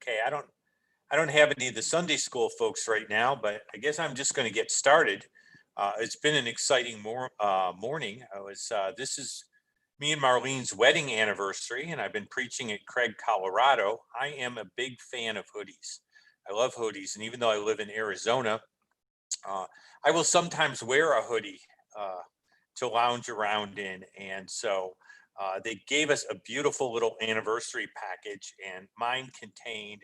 Okay, I don't have any of the Sunday school folks right now, but I guess I'm just going to get started. It's been an exciting morning. This is me and Marlene's wedding anniversary, and I've been preaching at Craig, Colorado. I am a big fan of hoodies. I love hoodies, and even though I live in Arizona, uh, I will sometimes wear a hoodie uh, to lounge around in. And so they gave us a beautiful little anniversary package, and mine contained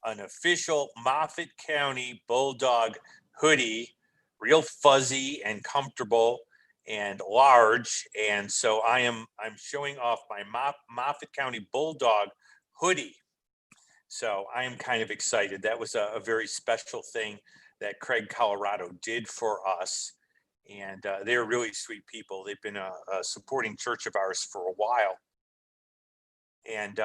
an official Moffat County Bulldog hoodie, real fuzzy and comfortable and large. And so I'm showing off my Moffat County Bulldog hoodie. So I am kind of excited. That was a very special thing that Craig, Colorado did for us. And they're really sweet people. They've been a supporting church of ours for a while. And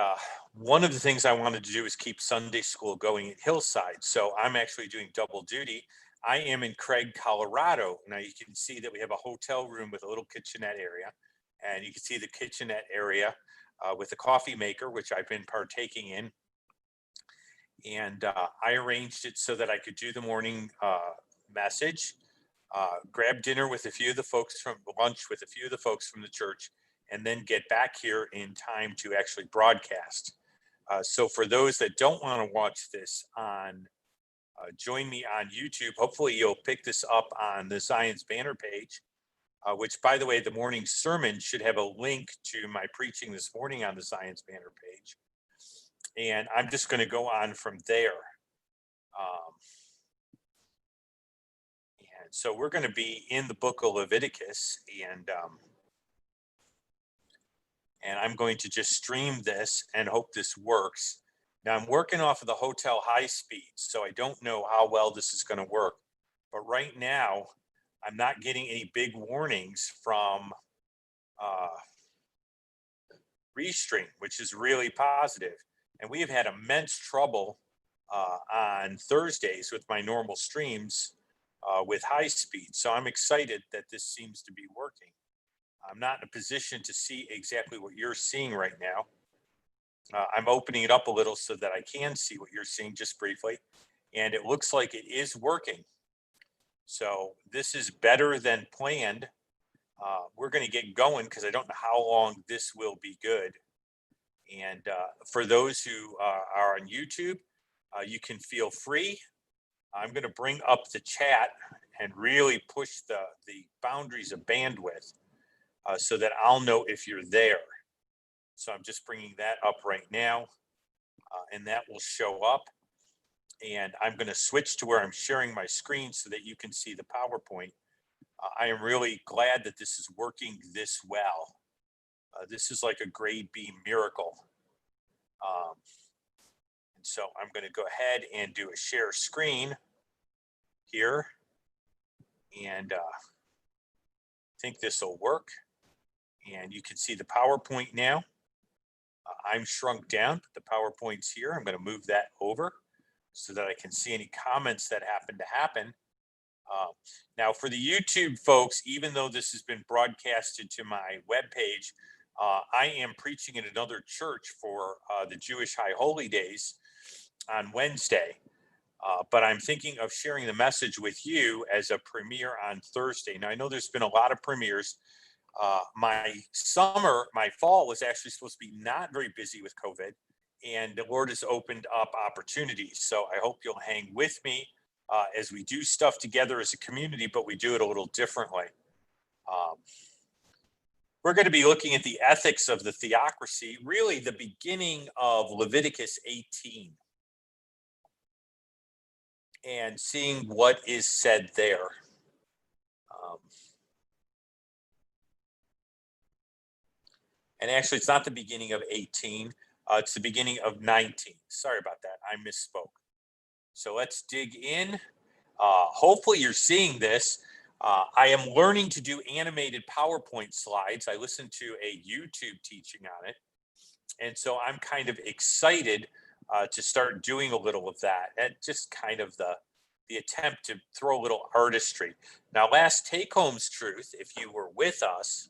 one of the things I wanted to do is keep Sunday school going at Hillside. So I'm actually doing double duty. I am in Craig, Colorado. Now you can see that we have a hotel room with a little kitchenette area. And you can see the kitchenette area with the coffee maker, which I've been partaking in. And I arranged it so that I could do the morning message, grab dinner with a few of the folks from lunch with a few of the folks from the church, and then get back here in time to actually broadcast. So for those that don't want to watch this on, join me on YouTube. Hopefully you'll pick this up on the Zion's Banner page, which, by the way, the morning sermon should have a link to my preaching this morning on the Zion's Banner page. And I'm just going to go on from there. And so we're going to be in the book of Leviticus, and I'm going to just stream this and hope this works. Now I'm working off of the hotel high speed, so I don't know how well this is going to work. But right now, I'm not getting any big warnings from Restream, which is really positive. And we have had immense trouble on Thursdays with my normal streams with high speed. So I'm excited that this seems to be working. I'm not in a position to see exactly what you're seeing right now. I'm opening it up a little so that I can see what you're seeing just briefly. And it looks like it is working. So this is better than planned. We're going to get going because I don't know how long this will be good. And for those who are on YouTube, you can feel free. I'm going to bring up the chat and really push the boundaries of bandwidth so that I'll know if you're there. So I'm just bringing that up right now, and that will show up. And I'm going to switch to where I'm sharing my screen so that you can see the PowerPoint. I am really glad that this is working this well. This is like a grade B miracle. And so I'm going to go ahead and do a share screen here. And I think this will work. And you can see the PowerPoint now. I'm shrunk down, but the PowerPoint's here. I'm going to move that over so that I can see any comments that happen to happen. Now, for the YouTube folks, even though this has been broadcasted to my webpage, I am preaching in another church for the Jewish High Holy Days on Wednesday. But I'm thinking of sharing the message with you as a premiere on Thursday. Now, I know there's been a lot of premieres. My fall was actually supposed to be not very busy with COVID, and the Lord has opened up opportunities. So I hope you'll hang with me as we do stuff together as a community, but we do it a little differently. We're going to be looking at the ethics of the theocracy, really the beginning of Leviticus 18, and seeing what is said there. And actually, it's not the beginning of 18. It's the beginning of 19. Sorry about that. I misspoke. So let's dig in. Hopefully you're seeing this. I am learning to do animated PowerPoint slides. I listened to a YouTube teaching on it. And so I'm kind of excited to start doing a little of that. And just kind of the attempt to throw a little artistry. Now, last take-home's truth, if you were with us,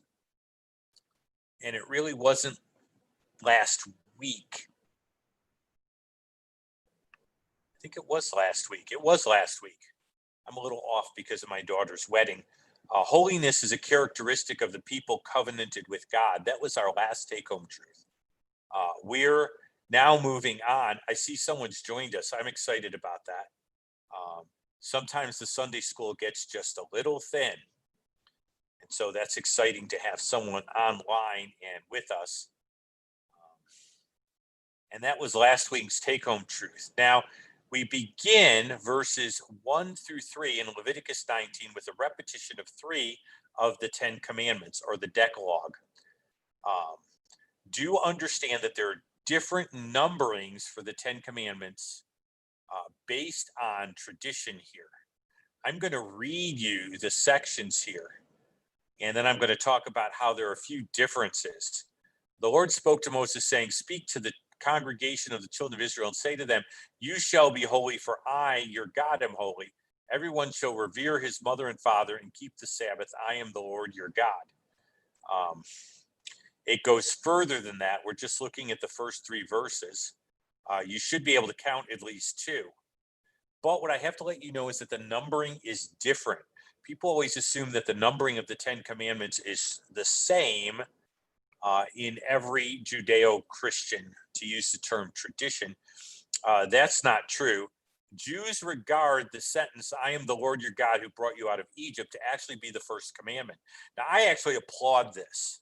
and it really wasn't last week, think it was last week. It was last week. I'm a little off because of my daughter's wedding. Holiness is a characteristic of the people covenanted with God. That was our last take-home truth. We're now moving on. I see someone's joined us. I'm excited about that. Sometimes the Sunday school gets just a little thin. And so that's exciting to have someone online and with us. And that was last week's take-home truth. Now, we begin verses 1 through 3 in Leviticus 19 with a repetition of 3 of the 10 commandments, or the Decalogue. Do understand that there are different numberings for the 10 commandments based on tradition here. I'm going to read you the sections here, and then I'm going to talk about how there are a few differences. The Lord spoke to Moses, saying, "Speak to the congregation of the children of Israel and say to them, you shall be holy, for I, your God, am holy. Everyone shall revere his mother and father and keep the Sabbath. I am the Lord your God." It goes further than that. We're just looking at the first 3 verses. You should be able to count at least 2. But what I have to let you know is that the numbering is different. People always assume that the numbering of the 10 commandments is the same in every Judeo-Christian, to use the term tradition. That's not true. Jews regard the sentence, "I am the Lord your God who brought you out of Egypt," to actually be the first commandment. Now, I actually applaud this.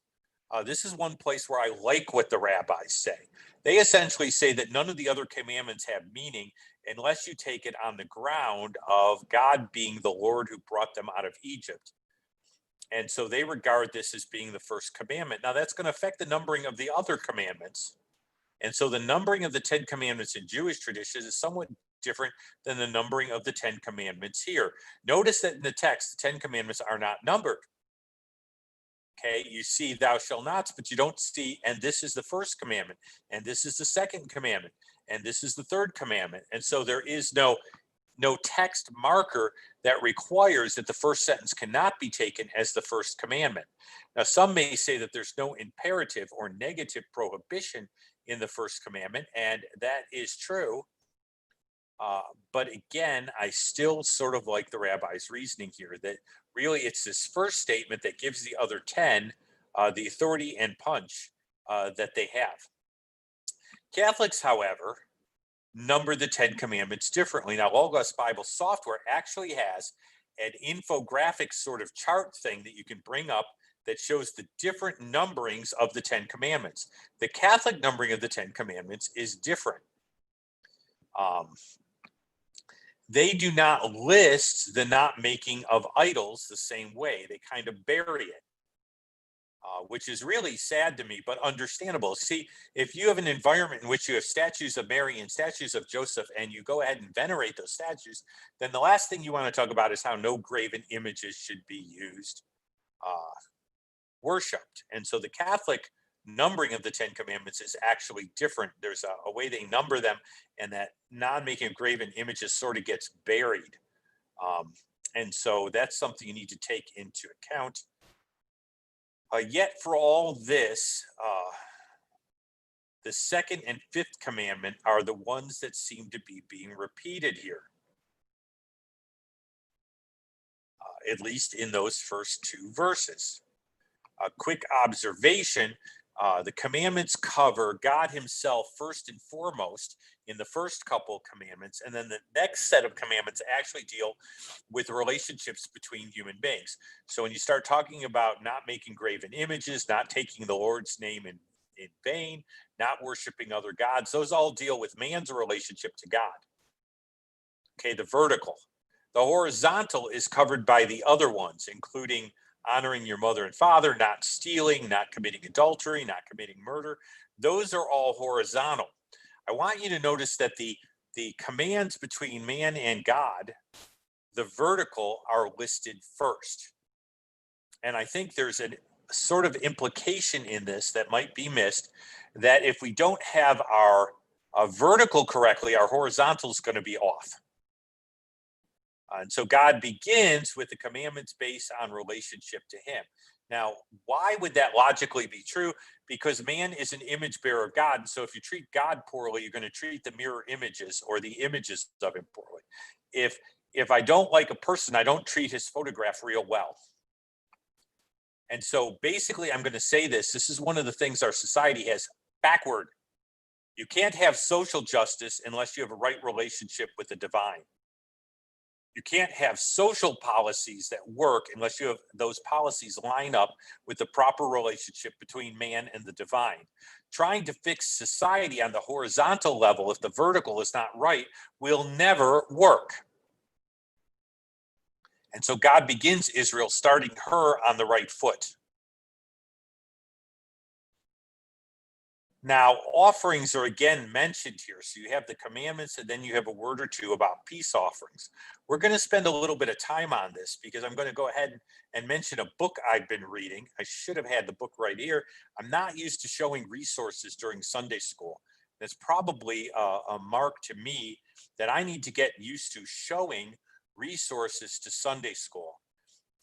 This is one place where I like what the rabbis say. They essentially say that none of the other commandments have meaning unless you take it on the ground of God being the Lord who brought them out of Egypt. And so they regard this as being the first commandment. Now, that's going to affect the numbering of the other commandments. And so the numbering of the 10 commandments in Jewish tradition is somewhat different than the numbering of the 10 commandments here. Notice that in the text, the 10 commandments are not numbered. Okay, you see "thou shalt not," but you don't see "and this is the first commandment," and "this is the second commandment," and "this is the third commandment." And so there is no text marker that requires that the first sentence cannot be taken as the first commandment. Now, some may say that there's no imperative or negative prohibition in the first commandment, and that is true. But again, I still sort of like the rabbi's reasoning here, that really it's this first statement that gives the other 10 the authority and punch that they have. Catholics, however, number the 10 commandments differently. Now, Logos Bible software actually has an infographic sort of chart thing that you can bring up that shows the different numberings of the 10 commandments. The Catholic numbering of the 10 commandments is different. They do not list the not making of idols the same way. They kind of bury it, which is really sad to me, but understandable. See, if you have an environment in which you have statues of Mary and statues of Joseph, and you go ahead and venerate those statues, then the last thing you want to talk about is how no graven images should be used, worshipped. And so the Catholic numbering of the 10 commandments is actually different. There's a way they number them, and that non-making of graven images sort of gets buried. And so that's something you need to take into account. Yet for all this, the second and fifth commandment are the ones that seem to be being repeated here, at least in those first 2 verses. A quick observation, the commandments cover God himself first and foremost in the first couple of commandments, and then the next set of commandments actually deal with relationships between human beings. So when you start talking about not making graven images, not taking the Lord's name in vain, not worshiping other gods, those all deal with man's relationship to God. Okay, the vertical. The horizontal is covered by the other ones, including honoring your mother and father, not stealing, not committing adultery, not committing murder. Those are all horizontal. I want you to notice that the commands between man and God, the vertical, are listed first. And I think there's a sort of implication in this that might be missed, that if we don't have our vertical correctly, our horizontal is going to be off. And so God begins with the commandments based on relationship to him. Now, why would that logically be true? because man is an image bearer of God. So if you treat God poorly, you're going to treat the mirror images or the images of him poorly. If I don't like a person, I don't treat his photograph real well. And so basically, I'm going to say this. This is one of the things our society has backward. You can't have social justice unless you have a right relationship with the divine. You can't have social policies that work unless you have those policies line up with the proper relationship between man and the divine. Trying to fix society on the horizontal level, if the vertical is not right, will never work. And so God begins Israel, starting her on the right foot. Now, offerings are again mentioned here. So you have the commandments, and then you have a word or two about peace offerings. We're going to spend a little bit of time on this because I'm going to go ahead and mention a book I've been reading. I should have had the book right here. I'm not used to showing resources during Sunday school. That's probably a mark to me that I need to get used to showing resources to Sunday school.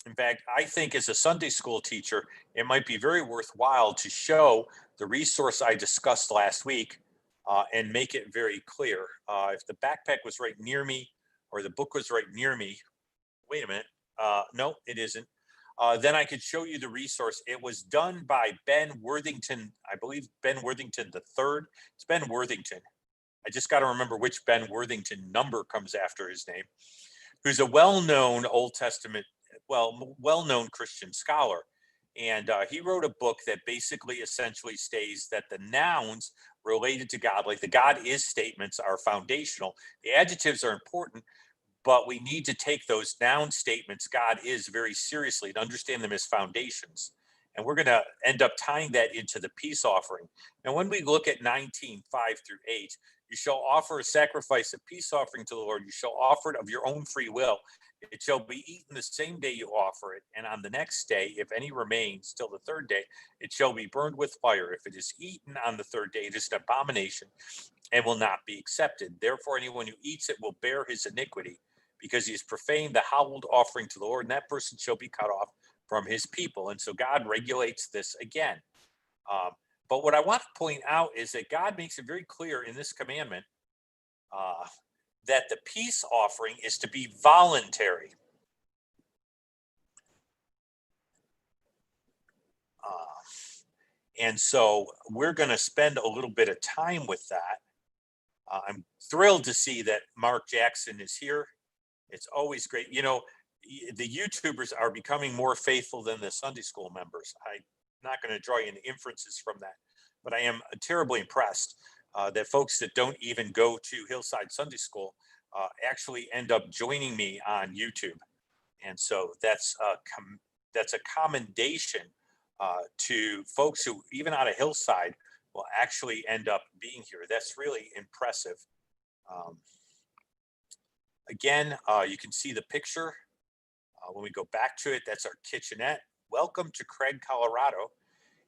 In fact, I think as a Sunday school teacher, it might be very worthwhile to show the resource I discussed last week and make it very clear. If the backpack was right near me or the book was right near me, wait a minute, no, it isn't. Then I could show you the resource. It was done by Ben Worthington, I believe Ben Worthington the third. It's Ben Worthington. I just got to remember which Ben Worthington number comes after his name, who's a well-known Old Testament, well-known Christian scholar. And he wrote a book that basically essentially states that the nouns related to God, like the God is statements, are foundational. The adjectives are important, but we need to take those noun statements, God is, very seriously and understand them as foundations. And we're going to end up tying that into the peace offering. And when we look at 19:5 through 8, you shall offer a sacrifice of peace offering to the Lord. You shall offer it of your own free will. It shall be eaten the same day you offer it. And on the next day, if any remains till the third day, it shall be burned with fire. If it is eaten on the third day, it is an abomination and will not be accepted. Therefore, anyone who eats it will bear his iniquity, because he has profaned the hallowed offering to the Lord, and that person shall be cut off from his people. And so God regulates this again. But what I want to point out is that God makes it very clear in this commandment that the peace offering is to be voluntary. And so we're going to spend a little bit of time with that. I'm thrilled to see that Mark Jackson is here. It's always great. You know, the YouTubers are becoming more faithful than the Sunday school members. I'm not going to draw any inferences from that, but I am terribly impressed that folks that don't even go to Hillside Sunday School actually end up joining me on YouTube. And so that's a commendation to folks who, even out of Hillside, will actually end up being here. That's really impressive. Again, you can see the picture. When we go back to it, that's our kitchenette. Welcome to Craig, Colorado.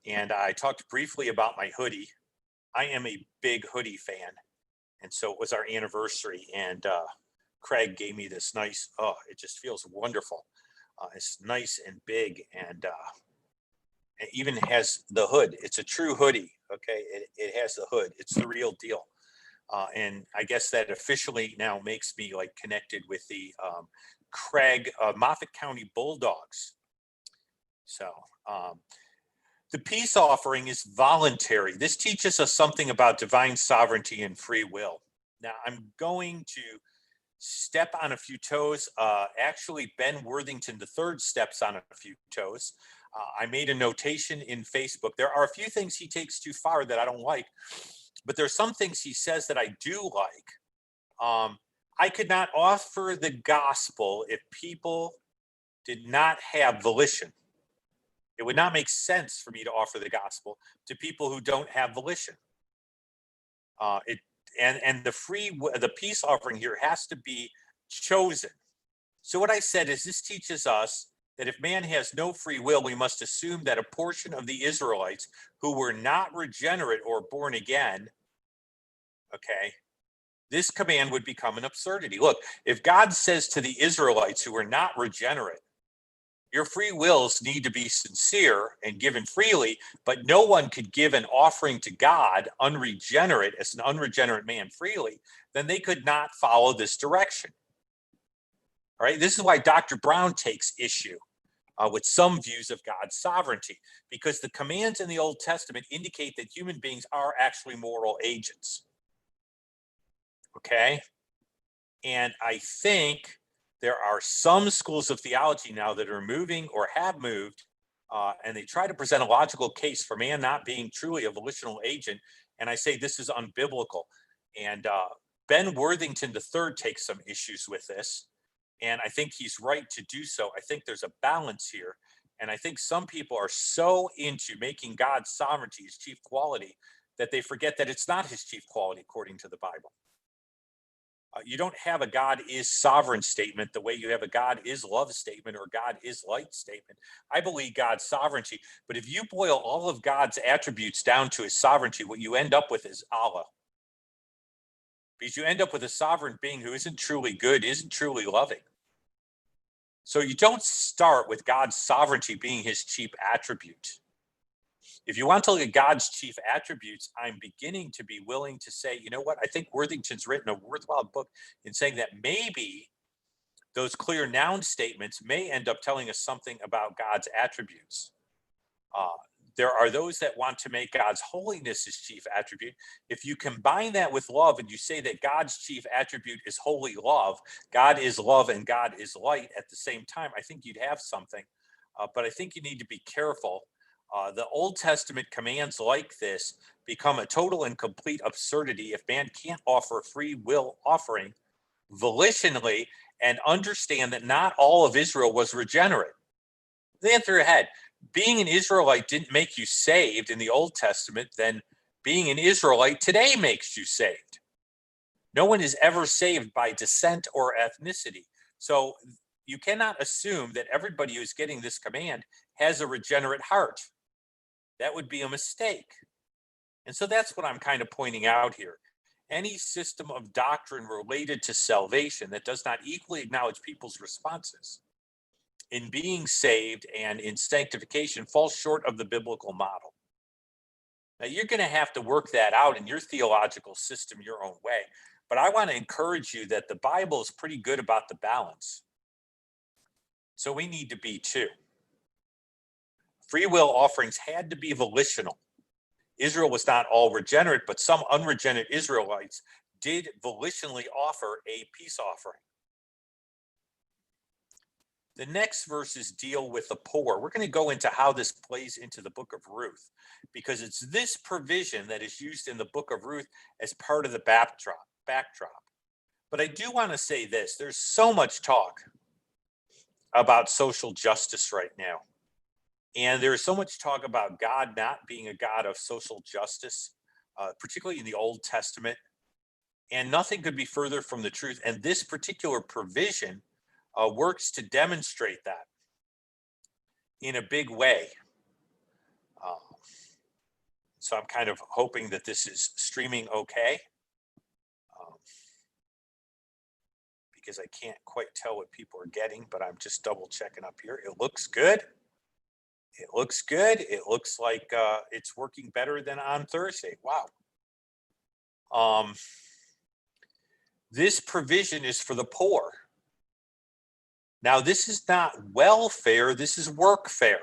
And I talked briefly about my hoodie. I am a big hoodie fan. And so it was our anniversary. And Craig gave me this nice, it just feels wonderful. It's nice and big, and it even has the hood. It's a true hoodie, okay? It has the hood. It's the real deal. And I guess that officially now makes me like connected with the Craig Moffat County Bulldogs. So the peace offering is voluntary. This teaches us something about divine sovereignty and free will. Now I'm going to step on a few toes. Actually, Ben Worthington III steps on a few toes. I made a notation in Facebook. There are a few things he takes too far that I don't like, but there's some things he says that I do like. I could not offer the gospel if people did not have volition. It would not make sense for me to offer the gospel to people who don't have volition. The peace offering here has to be chosen. So what I said is this teaches us that if man has no free will, we must assume that a portion of the Israelites who were not regenerate or born again, okay, this command would become an absurdity. Look, if God says to the Israelites who were not regenerate, Your free wills need to be sincere and given freely, but no one could give an offering to God unregenerate, as an unregenerate man freely, then they could not follow this direction. All right, this is why Dr. Brown takes issue with some views of God's sovereignty, because the commands in the Old Testament indicate that human beings are actually moral agents. Okay? And I think there are some schools of theology now that are moving or have moved, and they try to present a logical case for man not being truly a volitional agent. And I say this is unbiblical. And Ben Worthington III takes some issues with this. And I think he's right to do so. I think there's a balance here. And I think some people are so into making God's sovereignty his chief quality that they forget that it's not his chief quality according to the Bible. You don't have a God is sovereign statement the way you have a God is love statement or God is light statement. I believe God's sovereignty, but if you boil all of God's attributes down to his sovereignty, what you end up with is Allah. Because you end up with a sovereign being who isn't truly good, isn't truly loving. So you don't start with God's sovereignty being his chief attribute. If you want to look at God's chief attributes, I'm beginning to be willing to say, you know what? I think Worthington's written a worthwhile book in saying that maybe those clear noun statements may end up telling us something about God's attributes. There are those that want to make God's holiness his chief attribute. If you combine that with love and you say that God's chief attribute is holy love, God is love and God is light at the same time, I think you'd have something. But I think you need to be careful. The Old Testament commands like this become a total and complete absurdity if man can't offer a free will offering volitionally and understand that not all of Israel was regenerate. They answer your head. Being an Israelite didn't make you saved in the Old Testament, then being an Israelite today makes you saved. No one is ever saved by descent or ethnicity. So you cannot assume that everybody who's getting this command has a regenerate heart. That would be a mistake. And so that's what I'm kind of pointing out here. Any system of doctrine related to salvation that does not equally acknowledge people's responses in being saved and in sanctification falls short of the biblical model. Now, you're going to have to work that out in your theological system your own way. But I want to encourage you that the Bible is pretty good about the balance. So we need to be too. Free will offerings had to be volitional. Israel was not all regenerate, but some unregenerate Israelites did volitionally offer a peace offering. The next verses deal with the poor. We're going to go into how this plays into the book of Ruth, because it's this provision that is used in the book of Ruth as part of the backdrop. But I do want to say this. There's so much talk about social justice right now. And there's so much talk about God not being a God of social justice, particularly in the Old Testament. And nothing could be further from the truth. And this particular provision works to demonstrate that in a big way. So I'm kind of hoping that this is streaming okay, because I can't quite tell what people are getting, but I'm just double checking up here. It looks good. It looks good. It looks like it's working better than on Thursday. Wow. This provision is for the poor. Now, this is not welfare, this is workfare.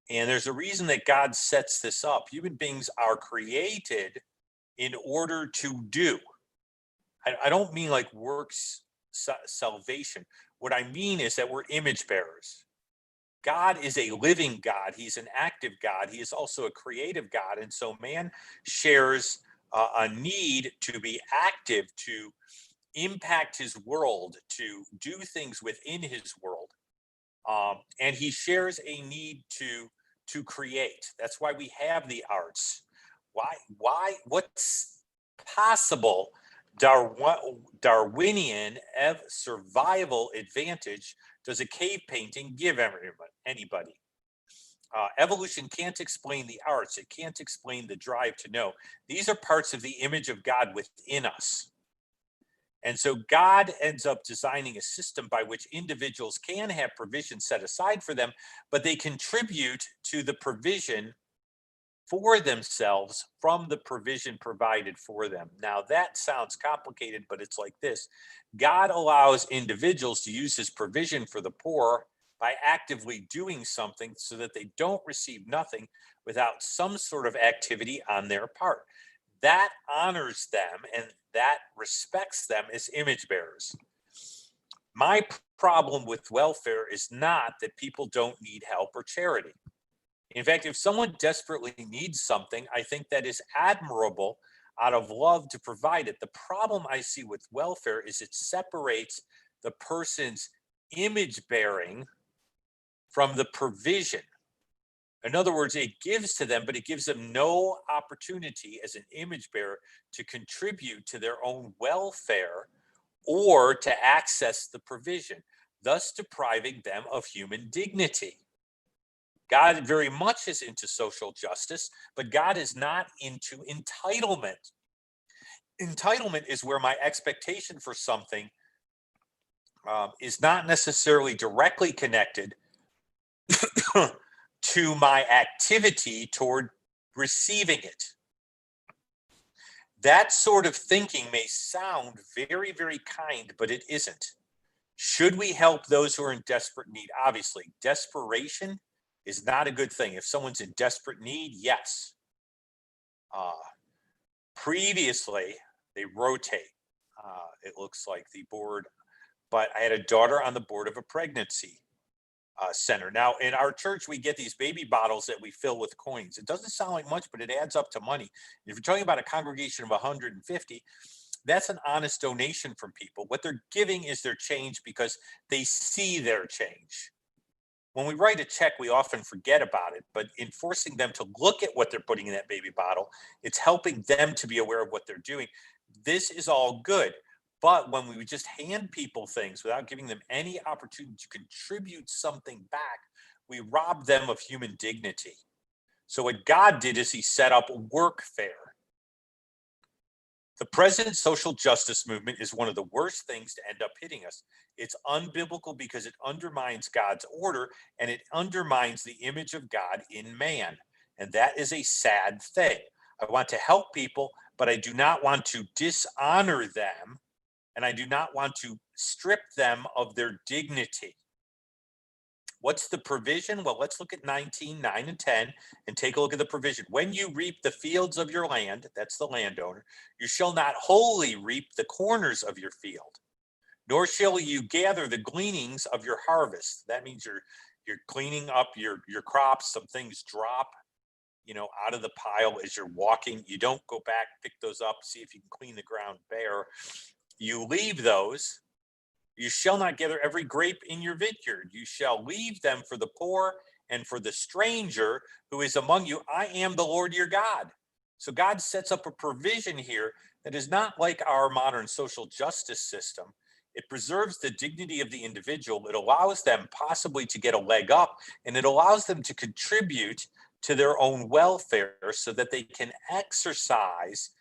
And there's a reason that God sets this up. Human beings are created in order to do. I don't mean like works salvation. What I mean is that we're image bearers. God is a living God. He's an active God. He is also a creative God. And so man shares a need to be active, to impact his world, to do things within his world. And he shares a need to create. That's why we have the arts. What's possible Darwinian survival advantage does a cave painting give anybody? Evolution can't explain the arts. It can't explain the drive to know. These are parts of the image of God within us. And so God ends up designing a system by which individuals can have provision set aside for them, but they contribute to the provision for themselves from the provision provided for them. Now, that sounds complicated, but it's like this. God allows individuals to use his provision for the poor by actively doing something so that they don't receive nothing without some sort of activity on their part. That honors them and that respects them as image bearers. My problem with welfare is not that people don't need help or charity. In fact, if someone desperately needs something, I think that is admirable out of love to provide it. The problem I see with welfare is it separates the person's image bearing from the provision. In other words, it gives to them, but it gives them no opportunity as an image bearer to contribute to their own welfare or to access the provision, thus depriving them of human dignity. God very much is into social justice, but God is not into entitlement. Entitlement is where my expectation for something is not necessarily directly connected to my activity toward receiving it. That sort of thinking may sound very, very kind, but it isn't. Should we help those who are in desperate need? Obviously, desperation is not a good thing. If someone's in desperate need, yes. Previously, they rotate. It looks like the board, but I had a daughter on the board of a pregnancy center. Now, in our church, we get these baby bottles that we fill with coins. It doesn't sound like much, but it adds up to money. If you're talking about a congregation of 150, that's an honest donation from people. What they're giving is their change because they see their change. When we write a check, we often forget about it, but in forcing them to look at what they're putting in that baby bottle, it's helping them to be aware of what they're doing. This is all good. But when we just hand people things without giving them any opportunity to contribute something back, we rob them of human dignity. So what God did is he set up workfare. The present social justice movement is one of the worst things to end up hitting us. It's unbiblical because it undermines God's order and it undermines the image of God in man. And that is a sad thing. I want to help people, but I do not want to dishonor them. And I do not want to strip them of their dignity. What's the provision? Well, let's look at 19, 9, and 10 and take a look at the provision. When you reap the fields of your land, that's the landowner, you shall not wholly reap the corners of your field, nor shall you gather the gleanings of your harvest. That means you're cleaning up your crops. Some things drop, out of the pile as you're walking. You don't go back, pick those up, see if you can clean the ground bare. You leave those. You shall not gather every grape in your vineyard. You shall leave them for the poor and for the stranger who is among you. I am the Lord your God. So God sets up a provision here that is not like our modern social justice system. It preserves the dignity of the individual. It allows them possibly to get a leg up, and it allows them to contribute to their own welfare so that they can exercise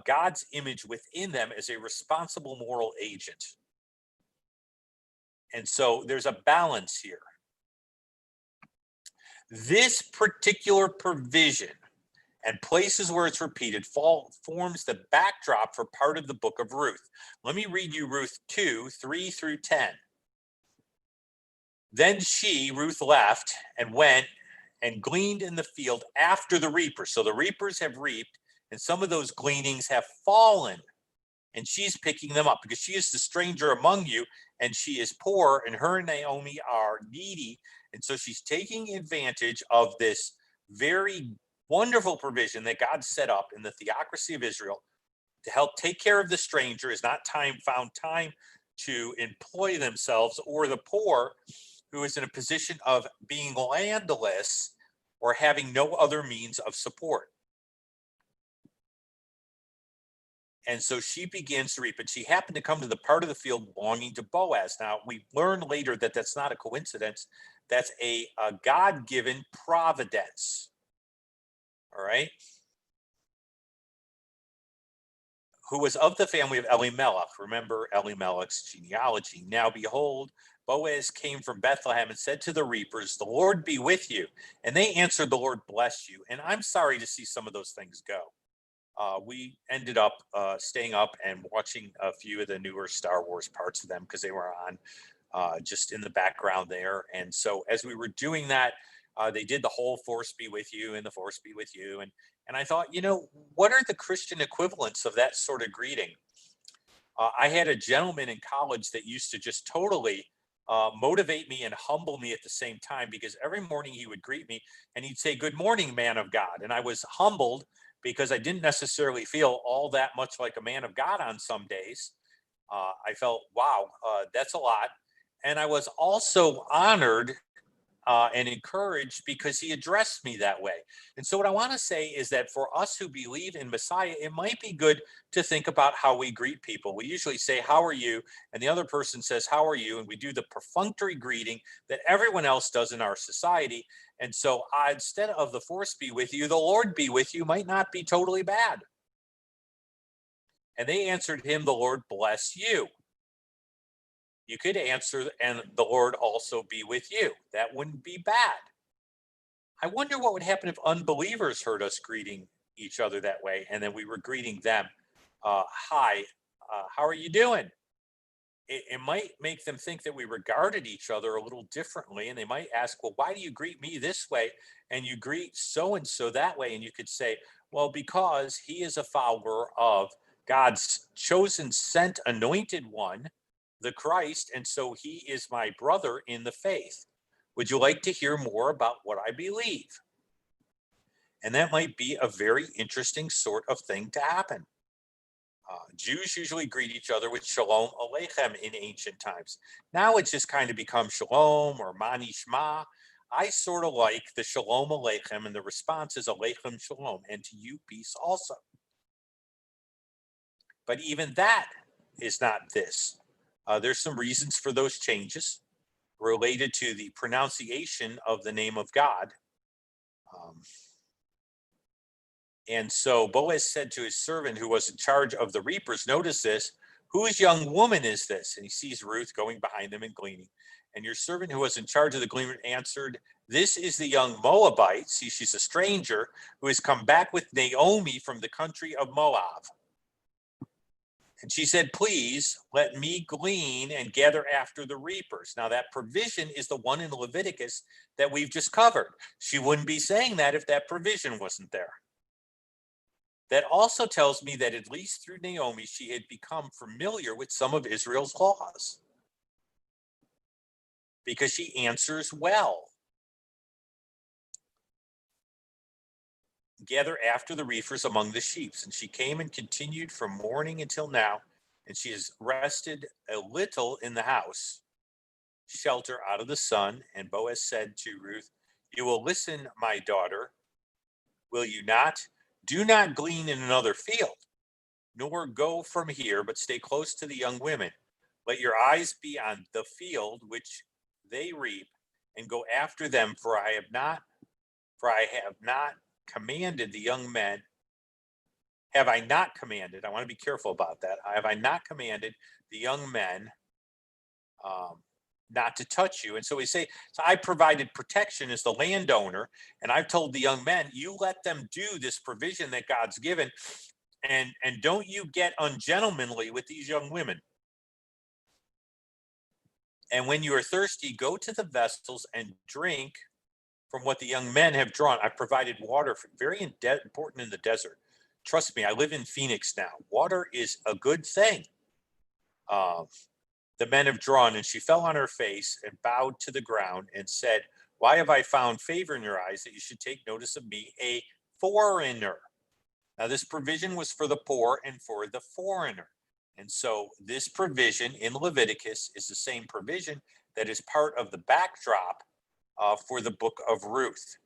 God's image within them as a responsible moral agent. And so there's a balance here. This particular provision and places where it's repeated forms the backdrop for part of the book of Ruth. Let me read you Ruth 2, 3 through 10. Then she, Ruth, left and went and gleaned in the field after the reapers. So the reapers have reaped, and some of those gleanings have fallen. And she's picking them up because she is the stranger among you and she is poor, and her and Naomi are needy. And so she's taking advantage of this very wonderful provision that God set up in the Theocracy of Israel to help take care of the stranger is not found time to employ themselves, or the poor who is in a position of being landless or having no other means of support. And so she begins to reap, and she happened to come to the part of the field belonging to Boaz. Now, we learn later that that's not a coincidence. That's a God-given providence. All right. who was of the family of Elimelech. Remember Elimelech's genealogy. Now behold, Boaz came from Bethlehem and said to the reapers, the Lord be with you. And they answered, the Lord bless you. And I'm sorry to see some of those things go. We ended up staying up and watching a few of the newer Star Wars parts of them because they were on just in the background there. And so as we were doing that, they did the whole force be with you and the force be with you. And I thought, what are the Christian equivalents of that sort of greeting? I had a gentleman in college that used to just totally motivate me and humble me at the same time, because every morning he would greet me and he'd say, good morning, man of God. And I was humbled because I didn't necessarily feel all that much like a man of God on some days. I felt, wow, that's a lot. And I was also honored and encouraged because he addressed me that way. And so what I want to say is that for us who believe in Messiah, it might be good to think about how we greet people. We usually say, how are you? And the other person says, how are you? And we do the perfunctory greeting that everyone else does in our society. And so instead of the force be with you, the Lord be with you might not be totally bad. And they answered him, the Lord bless you. You could answer, and the Lord also be with you. That wouldn't be bad. I wonder what would happen if unbelievers heard us greeting each other that way, and then we were greeting them. Hi, how are you doing? It might make them think that we regarded each other a little differently, and they might ask, well, why do you greet me this way and you greet so-and-so that way? And you could say, well, because he is a follower of God's chosen, sent, anointed one, the Christ, and so he is my brother in the faith. Would you like to hear more about what I believe? And that might be a very interesting sort of thing to happen. Jews usually greet each other with Shalom Aleichem in ancient times. Now it's just kind of become Shalom or Mani Shma. I sort of like the Shalom Aleichem, and the response is Aleichem Shalom, and to you peace also. But even that is not this. There's some reasons for those changes related to the pronunciation of the name of God. And so Boaz said to his servant who was in charge of the reapers, notice this, whose young woman is this? And he sees Ruth going behind them and gleaning. And your servant who was in charge of the gleaner answered, this is the young Moabite. See, she's a stranger who has come back with Naomi from the country of Moab. And she said, please let me glean and gather after the reapers. Now that provision is the one in Leviticus that we've just covered. She wouldn't be saying that if that provision wasn't there. That also tells me that at least through Naomi, she had become familiar with some of Israel's laws, because she answers well. Gather after the reapers among the sheep. And she came and continued from morning until now, and she has rested a little in the house, shelter out of the sun. And Boaz said to Ruth, you will listen, my daughter, will you not? Do not glean in another field, nor go from here, but stay close to the young women. Let your eyes be on the field which they reap, and go after them, for I have not commanded the young men. Have I not commanded? I want to be careful about that. Have I not commanded the young men not to touch you? And so we say, so I provided protection as the landowner, and I've told the young men, you let them do this provision that God's given, and don't you get ungentlemanly with these young women. And when you are thirsty, go to the vessels and drink from what the young men have drawn. I've provided water, very important in the desert. Trust me, I live in Phoenix now. Water is a good thing. The men have drawn, and she fell on her face and bowed to the ground and said, why have I found favor in your eyes that you should take notice of me, a foreigner? Now, this provision was for the poor and for the foreigner. And so this provision in Leviticus is the same provision that is part of the backdrop for the book of Ruth.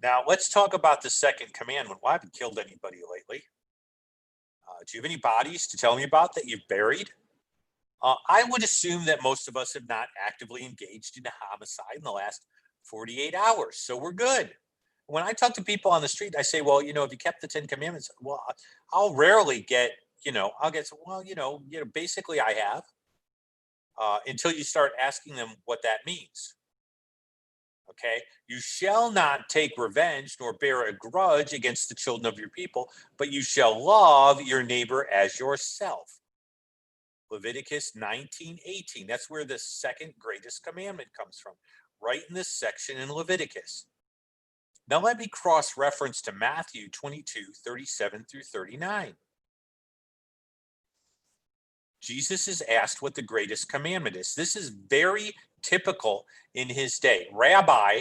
Now, let's talk about the second commandment. Well, I haven't killed anybody lately. Do you have any bodies to tell me about that you've buried? I would assume that most of us have not actively engaged in a homicide in the last 48 hours, so we're good. when I talk to people on the street, I say, well, if you kept the 10 commandments, well, I'll rarely get, I'll get, well, basically I have, until you start asking them what that means. Okay. You shall not take revenge nor bear a grudge against the children of your people, but you shall love your neighbor as yourself. Leviticus 19:18. That's where the second greatest commandment comes from, right in this section in Leviticus. Now let me cross-reference to Matthew 22:37 through 39. Jesus is asked what the greatest commandment is. This is very typical in his day. Rabbi,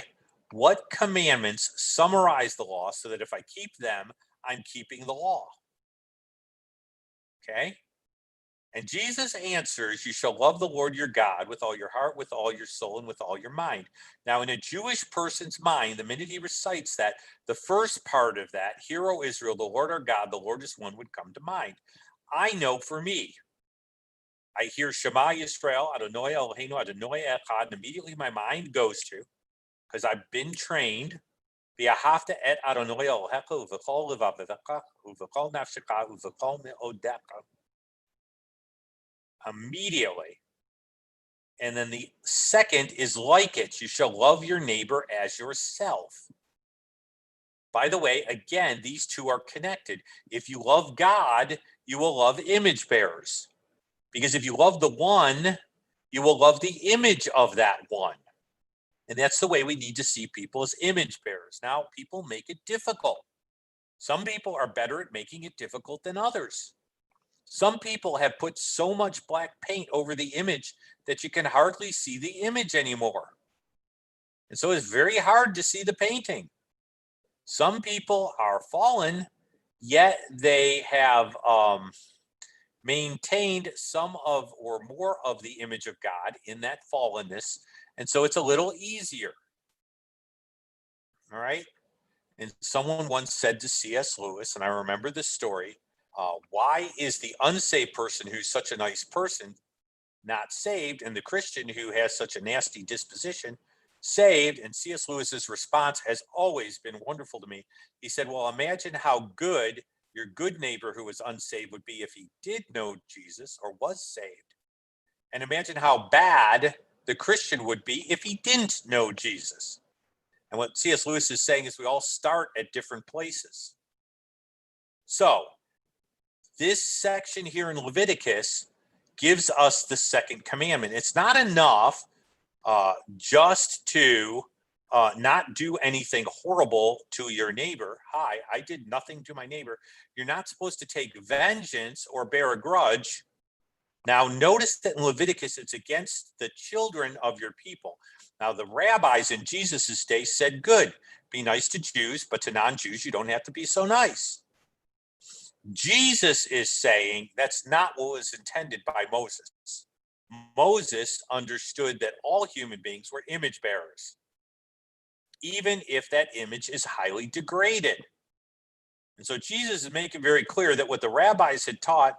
what commandments summarize the law so that if I keep them, I'm keeping the law? Okay? And Jesus answers, you shall love the Lord your God with all your heart, with all your soul, and with all your mind. Now, in a Jewish person's mind, the minute he recites that, the first part of that, Hear, O Israel, the Lord our God, the Lord is one, would come to mind. I know for me, I hear Shema Yisrael, Adonai Eloheinu, Adonai Echad, and immediately my mind goes to, because I've been trained, V'ahavta et Adonai Elohecha u'v'chol levavecha u'v'chol nafshecha u'v'chol me'odecha. Immediately. And then the second is like it. You shall love your neighbor as yourself. By the way, again, these two are connected. If you love God, you will love image bearers. Because if you love the one, you will love the image of that one. And that's the way we need to see people as image bearers. Now, people make it difficult. Some people are better at making it difficult than others. Some people have put so much black paint over the image that you can hardly see the image anymore. And so it's very hard to see the painting. Some people are fallen, yet they have maintained some of or more of the image of God in that fallenness. And so it's a little easier. All right. And someone once said to C.S. Lewis, and I remember this story, why is the unsaved person who's such a nice person not saved, and the Christian who has such a nasty disposition saved? And C.S. Lewis's response has always been wonderful to me. He said, well, imagine how good your good neighbor who was unsaved would be if he did know Jesus or was saved. And imagine how bad the Christian would be if he didn't know Jesus. And what C.S. Lewis is saying is we all start at different places. So this section here in Leviticus gives us the second commandment. It's not enough just to not do anything horrible to your neighbor. Hi, I did nothing to my neighbor. You're not supposed to take vengeance or bear a grudge. Now, notice that in Leviticus, it's against the children of your people. Now, the rabbis in Jesus's day said, good, be nice to Jews, but to non-Jews, you don't have to be so nice. Jesus is saying that's not what was intended by Moses. Moses understood that all human beings were image bearers, even if that image is highly degraded. And so Jesus is making very clear that what the rabbis had taught,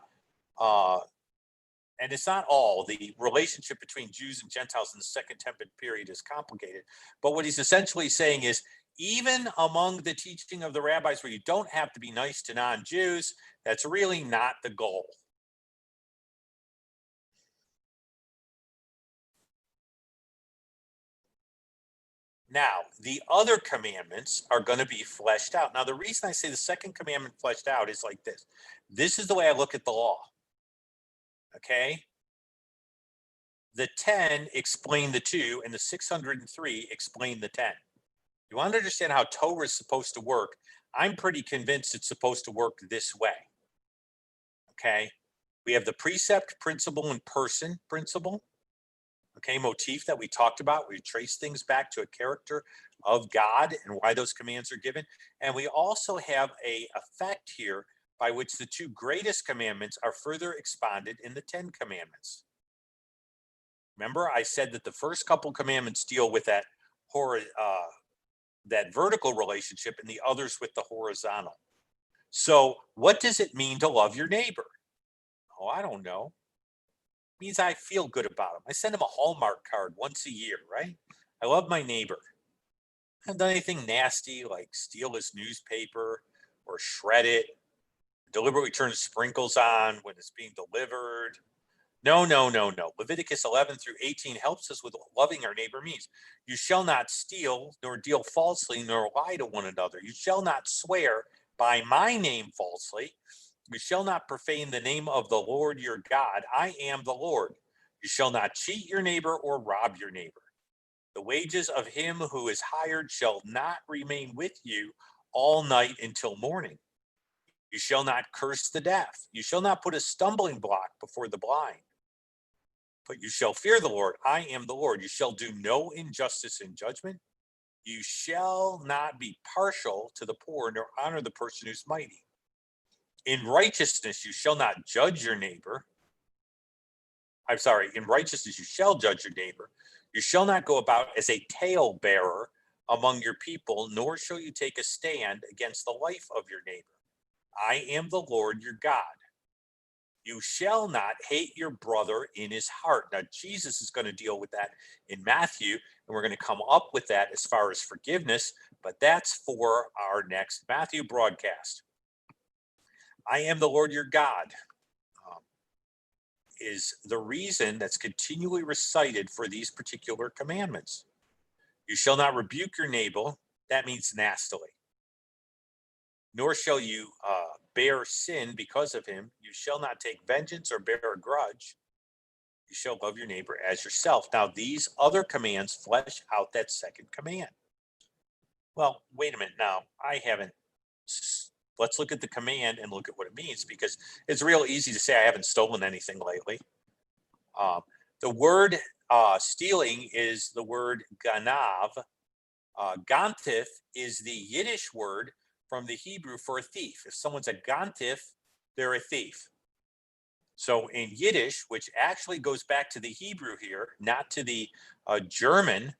and it's not all, the relationship between Jews and Gentiles in the Second Temple period is complicated. But what he's essentially saying is, even among the teaching of the rabbis where you don't have to be nice to non-Jews, that's really not the goal. Now, the other commandments are going to be fleshed out. Now, the reason I say the second commandment fleshed out is like this. This is the way I look at the law. Okay? The 10 explain the 2, and the 603 explain the 10. You want to understand how Torah is supposed to work? I'm pretty convinced it's supposed to work this way. Okay? We have the precept, principle, and person principle. Okay, motif that we talked about. We trace things back to a character of God and why those commands are given. And we also have a effect here by which the two greatest commandments are further expanded in the 10 commandments. Remember, I said that the first couple commandments deal with that vertical relationship and the others with the horizontal. So what does it mean to love your neighbor? Oh, I don't know. It means I feel good about him. I send him a Hallmark card once a year, right? I love my neighbor. I haven't done anything nasty like steal his newspaper or shred it, deliberately turn sprinkles on when it's being delivered. No, no, no, no. Leviticus 11 through 18 helps us with loving our neighbor means. You shall not steal, nor deal falsely, nor lie to one another. You shall not swear by my name falsely. You shall not profane the name of the Lord your God. I am the Lord. You shall not cheat your neighbor or rob your neighbor. The wages of him who is hired shall not remain with you all night until morning. You shall not curse the deaf. You shall not put a stumbling block before the blind. But you shall fear the Lord. I am the Lord. You shall do no injustice in judgment. You shall not be partial to the poor, nor honor the person who's mighty. In righteousness, you shall not judge your neighbor. I'm sorry, in righteousness, you shall judge your neighbor. You shall not go about as a talebearer among your people, nor shall you take a stand against the life of your neighbor. I am the Lord your God. You shall not hate your brother in his heart. Now, Jesus is going to deal with that in Matthew, and we're going to come up with that as far as forgiveness, but that's for our next Matthew broadcast. I am the Lord your God is the reason that's continually recited for these particular commandments. You shall not rebuke your neighbor. That means nastily. Nor shall you bear sin because of him. You shall not take vengeance or bear a grudge. You shall love your neighbor as yourself. Now, these other commands flesh out that second command. Well, wait a minute now. Let's look at the command and look at what it means, because it's real easy to say I haven't stolen anything lately. The word stealing is the word ganav. Gantif is the Yiddish word from the Hebrew for a thief. If someone's a gantif, they're a thief. So in Yiddish, which actually goes back to the Hebrew here, not to the German,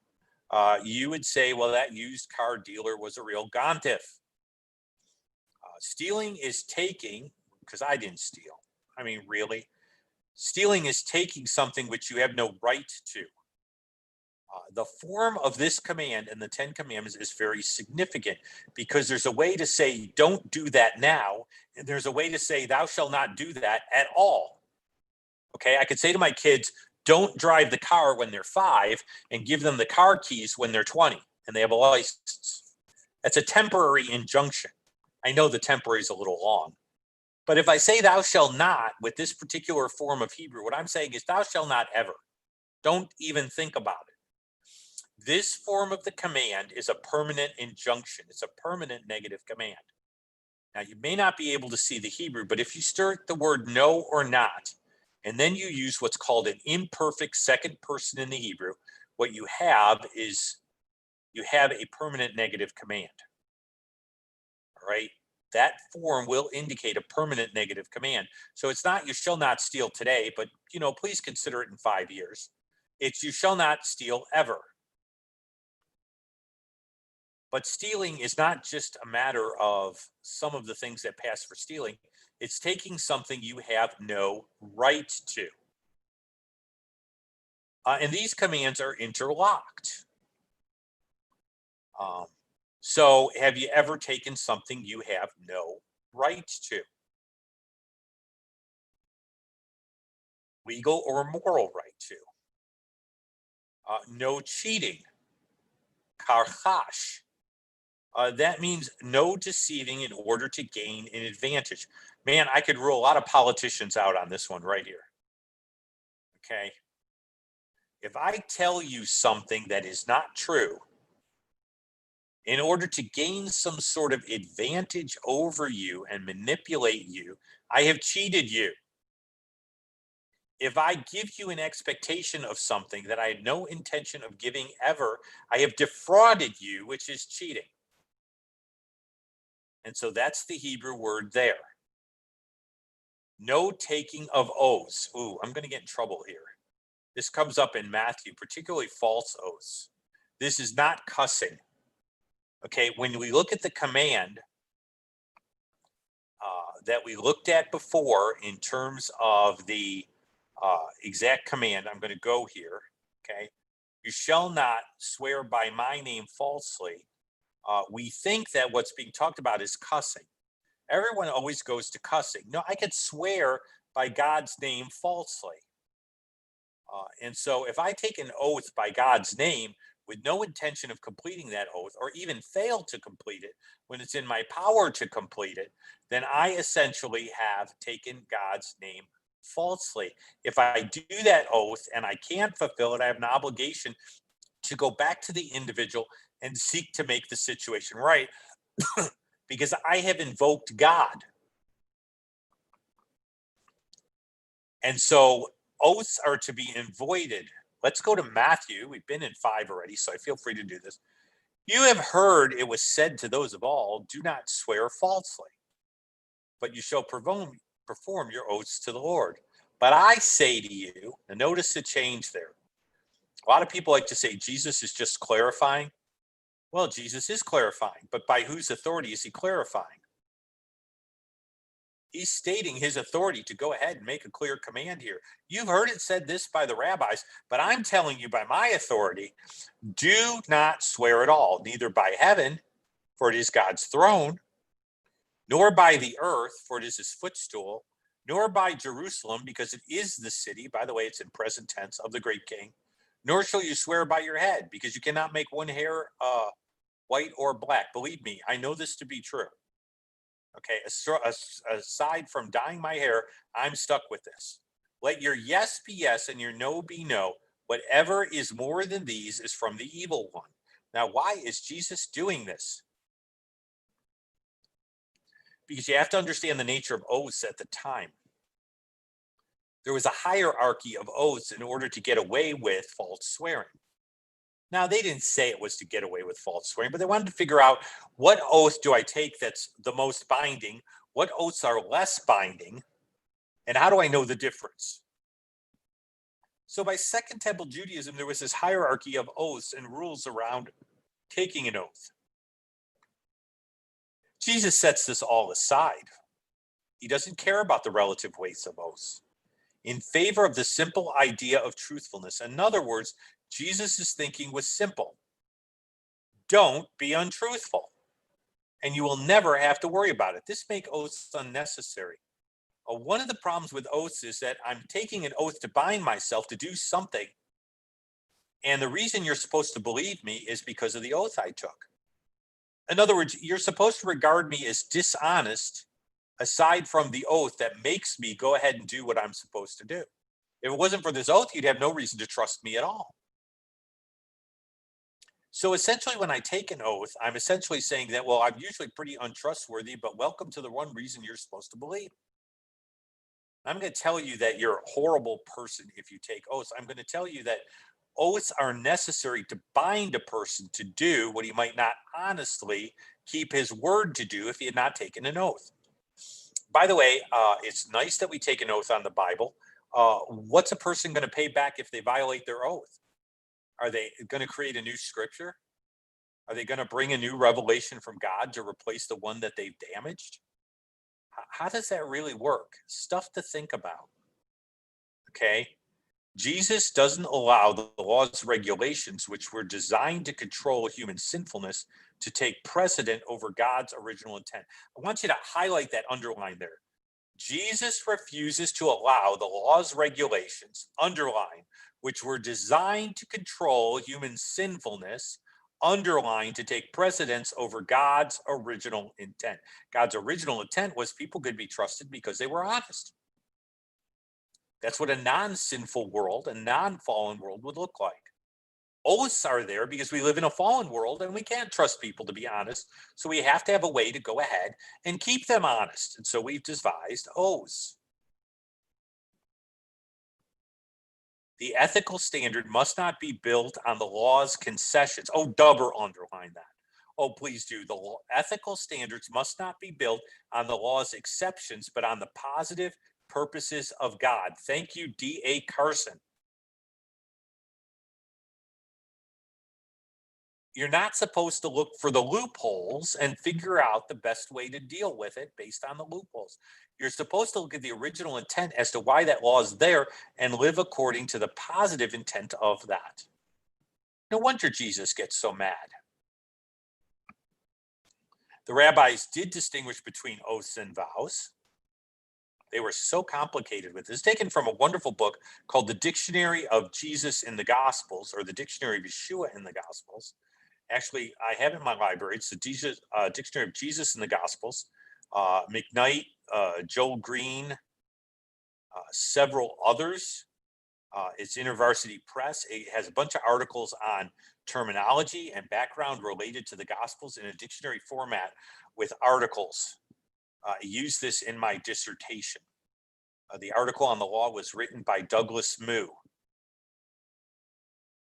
you would say, well, that used car dealer was a real gantif. Stealing is taking, because I didn't steal. I mean, really? Stealing is taking something which you have no right to. The form of this command in the 10 Commandments is very significant, because there's a way to say, don't do that now. And there's a way to say, thou shalt not do that at all. Okay, I could say to my kids, don't drive the car when they're 5 and give them the car keys when they're 20 and they have a license. That's a temporary injunction. I know the temporary is a little long. But if I say thou shalt not with this particular form of Hebrew, what I'm saying is thou shalt not ever. Don't even think about it. This form of the command is a permanent injunction. It's a permanent negative command. Now, you may not be able to see the Hebrew, but if you start the word no or not, and then you use what's called an imperfect second person in the Hebrew, what you have is you have a permanent negative command. All right? That form will indicate a permanent negative command. So it's not you shall not steal today, but please consider it in 5 years. It's you shall not steal ever. But stealing is not just a matter of some of the things that pass for stealing. It's taking something you have no right to. And these commands are interlocked. So have you ever taken something you have no right to? Legal or moral right to? No cheating. Karchash. That means no deceiving in order to gain an advantage. Man, I could rule a lot of politicians out on this one right here. Okay. If I tell you something that is not true, in order to gain some sort of advantage over you and manipulate you, I have cheated you. If I give you an expectation of something that I had no intention of giving ever, I have defrauded you, which is cheating. And so that's the Hebrew word there. No taking of oaths. Ooh, I'm going to get in trouble here. This comes up in Matthew, particularly false oaths. This is not cussing. Okay, when we look at the command that we looked at before in terms of the exact command, I'm going to go here. Okay, you shall not swear by my name falsely. we think that what's being talked about is cussing. Everyone always goes to cussing. No, I could swear by God's name falsely. And so if I take an oath by God's name with no intention of completing that oath, or even fail to complete it when it's in my power to complete it, then I essentially have taken God's name falsely. If I do that oath and I can't fulfill it, I have an obligation to go back to the individual and seek to make the situation right because I have invoked God. And so oaths are to be avoided. Let's go to Matthew. We've been in 5 already, so I feel free to do this. You have heard it was said to those of all, do not swear falsely, but you shall perform your oaths to the Lord. But I say to you, and notice the change there. A lot of people like to say Jesus is just clarifying. Well, Jesus is clarifying, but by whose authority is he clarifying? He's stating his authority to go ahead and make a clear command here. You've heard it said this by the rabbis, but I'm telling you by my authority, do not swear at all, neither by heaven, for it is God's throne, nor by the earth, for it is his footstool, nor by Jerusalem, because it is the city, by the way, it's in present tense, of the great king, nor shall you swear by your head, because you cannot make one hair white or black. Believe me, I know this to be true. Okay, aside from dyeing my hair, I'm stuck with this. Let your yes be yes and your no be no. Whatever is more than these is from the evil one. Now, why is Jesus doing this? Because you have to understand the nature of oaths at the time. There was a hierarchy of oaths in order to get away with false swearing. Now, they didn't say it was to get away with false swearing, but they wanted to figure out what oath do I take that's the most binding, what oaths are less binding, and how do I know the difference? So by Second Temple Judaism, there was this hierarchy of oaths and rules around taking an oath. Jesus sets this all aside. He doesn't care about the relative weights of oaths in favor of the simple idea of truthfulness. In other words, Jesus' thinking was simple. Don't be untruthful, and you will never have to worry about it. This makes oaths unnecessary. One of the problems with oaths is that I'm taking an oath to bind myself to do something, and the reason you're supposed to believe me is because of the oath I took. In other words, you're supposed to regard me as dishonest aside from the oath that makes me go ahead and do what I'm supposed to do. If it wasn't for this oath, you'd have no reason to trust me at all. So essentially, when I take an oath, I'm essentially saying that, well, I'm usually pretty untrustworthy, but welcome to the one reason you're supposed to believe. I'm going to tell you that you're a horrible person if you take oaths. I'm going to tell you that oaths are necessary to bind a person to do what he might not honestly keep his word to do if he had not taken an oath. By the way, it's nice that we take an oath on the Bible. What's a person going to pay back if they violate their oath? Are they going to create a new scripture? Are they going to bring a new revelation from God to replace the one that they've damaged? How does that really work? Stuff to think about. Okay. Jesus doesn't allow the laws, regulations, which were designed to control human sinfulness, to take precedent over God's original intent. I want you to highlight that, underline there. Jesus refuses to allow the laws, regulations, underline, which were designed to control human sinfulness, underline, to take precedence over God's original intent. God's original intent was people could be trusted because they were honest. That's what a non-sinful world, a non-fallen world would look like. Oaths are there because we live in a fallen world and we can't trust people to be honest. So we have to have a way to go ahead and keep them honest. And so we've devised oaths. The ethical standard must not be built on the law's concessions. Oh, double underline that. Oh, please do. The ethical standards must not be built on the law's exceptions, but on the positive purposes of God. Thank you, D.A. Carson. You're not supposed to look for the loopholes and figure out the best way to deal with it based on the loopholes. You're supposed to look at the original intent as to why that law is there and live according to the positive intent of that. No wonder Jesus gets so mad. The rabbis did distinguish between oaths and vows. They were so complicated with this. Taken from a wonderful book called The Dictionary of Jesus in the Gospels, or the Dictionary of Yeshua in the Gospels. Actually, I have it in my library. It's the Dictionary of Jesus in the Gospels. McKnight, Joel Green, several others. It's InterVarsity Press. It has a bunch of articles on terminology and background related to the Gospels in a dictionary format with articles. I used this in my dissertation. The article on the law was written by Douglas Moo.